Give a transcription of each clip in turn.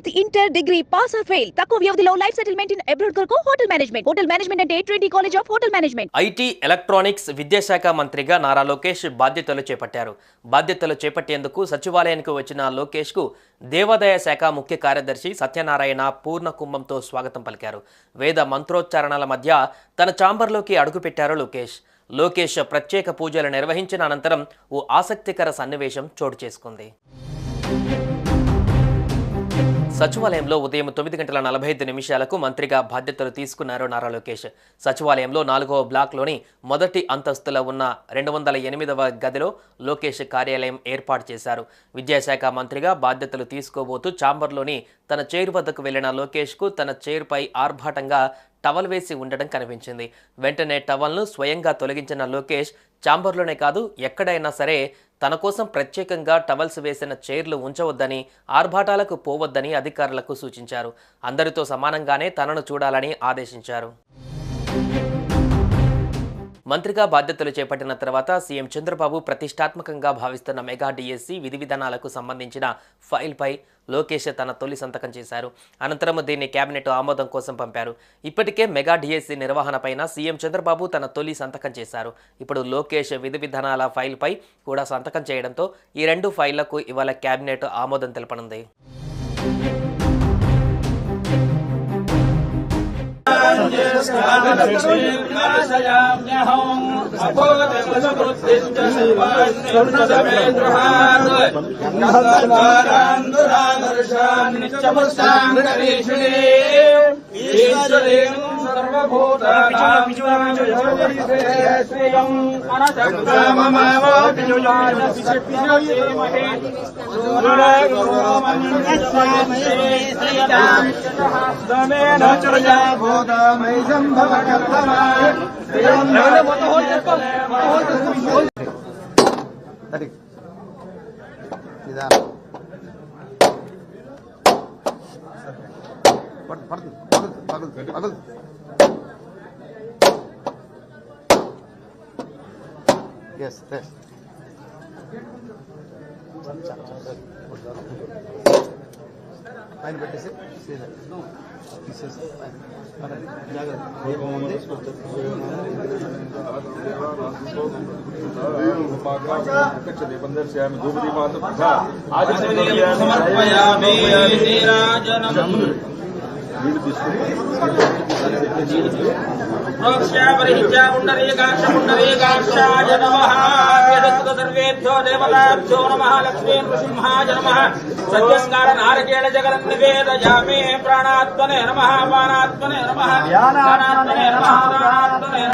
10th inter degree pass or fail తక్కువ వ్యవధిలో life settlement in abroad కొరకు hotel management అంటే Trinity college of hotel management. IT electronics విద్యాశాఖ మంత్రిగా నారా లోకేష్ బాధ్యతలు చేపట్టారు. బాధ్యతలు చేపట్టేందుకు సచివాలయానికి వచ్చిన లోకేష్ కు దేవాదాయ శాఖ ముఖ్య కార్యదర్శి సత్యనారాయణ పూర్ణ కుంభంతో స్వాగతం పలికారు. వేద మంత్రోచ్చారణల మధ్య తన ఛాంబర్లోకి అడుగుపెట్టారు లోకేష్ ప్రత్యేక పూజలు నిర్వహించిన అనంతరం ఓ ఆసక్తికర సన్నివేశం చోటు చేసుకుంది. సచివాలయంలో ఉదయం 9:45 మంత్రిగా బాధ్యతలు తీసుకున్నారు నారా లోకేష్. సచివాలయంలో 4వ బ్లాక్లోని మొదటి అంతస్తులో ఉన్న 208వ గదిలో లోకేష్ కార్యాలయం ఏర్పాటు చేశారు. విద్యాశాఖ మంత్రిగా బాధ్యతలు తీసుకోబోతూ ఛాంబర్లోని తన చైర్ వద్దకు వెళ్లిన లోకేష్కు తన చైర్పై ఆర్భాటంగా టవల్ వేసి ఉండడం కనిపించింది. వెంటనే టవల్ను స్వయంగా తొలగించిన లోకేష్ ఛాంబర్లోనే కాదు ఎక్కడైనా సరే తన కోసం ప్రత్యేకంగా టవల్స్ వేసిన చైర్లు ఉంచవద్దని, ఆర్భాటాలకు పోవద్దని అధికారులకు సూచించారు. అందరితో సమానంగానే తనను చూడాలని ఆదేశించారు. మంత్రిగా బాధ్యతలు చేపట్టిన తర్వాత సీఎం చంద్రబాబు ప్రతిష్టాత్మకంగా భావిస్తున్న మెగా డిఎస్సి విధి విధానాలకు సంబంధించిన ఫైల్పై లోకేష్ తన తొలి సంతకం చేశారు. అనంతరం దీన్ని కేబినెట్ ఆమోదం కోసం పంపారు. ఇప్పటికే మెగా డిఎస్సి నిర్వహణపైన సీఎం చంద్రబాబు తన తొలి సంతకం చేశారు. ఇప్పుడు లోకేష్ విధి విధానాల ఫైల్పై కూడా సంతకం చేయడంతో ఈ రెండు ఫైళ్లకు ఇవాళ కేబినెట్ ఆమోదం తెలపనుంది. Yes, yes. Fine, but is it? See that? No. This is fine. सर्वेभ्यो देवताभ्यो नमः लक्ष्मी नृसिंहाय नमः सत्यस्कार नारकेल जगन् निवेदयामि प्राणात्मने नमः पानात्मने नमः ध्यानात्मने नमः प्राणात्मने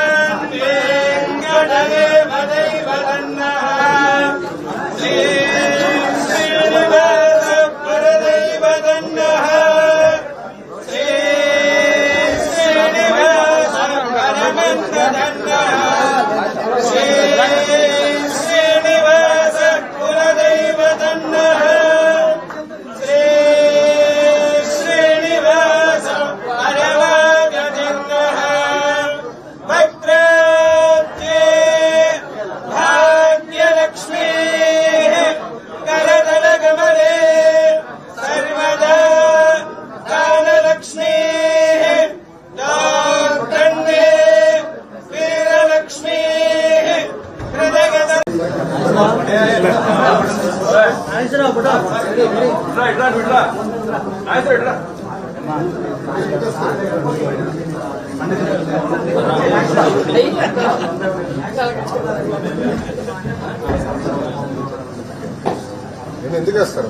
ఎందుకు వస్తారు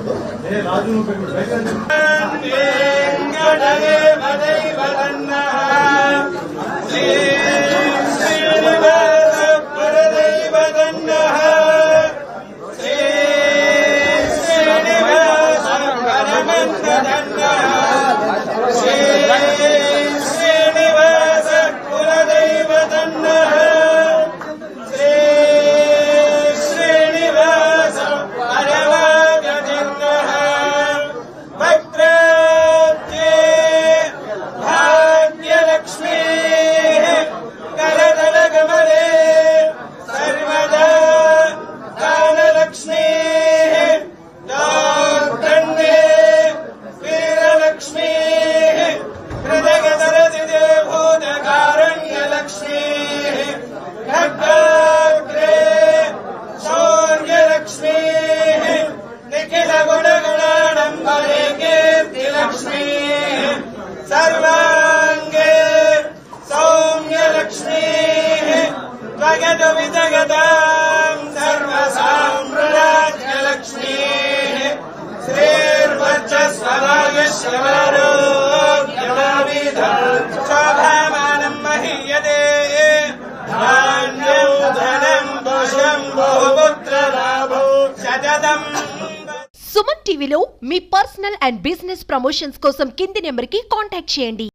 టీవీలో మీ పర్సనల్ అండ్ బిజినెస్ ప్రమోషన్స్ కోసం కింది నెంబర్కి కాంటాక్ట్ చేయండి.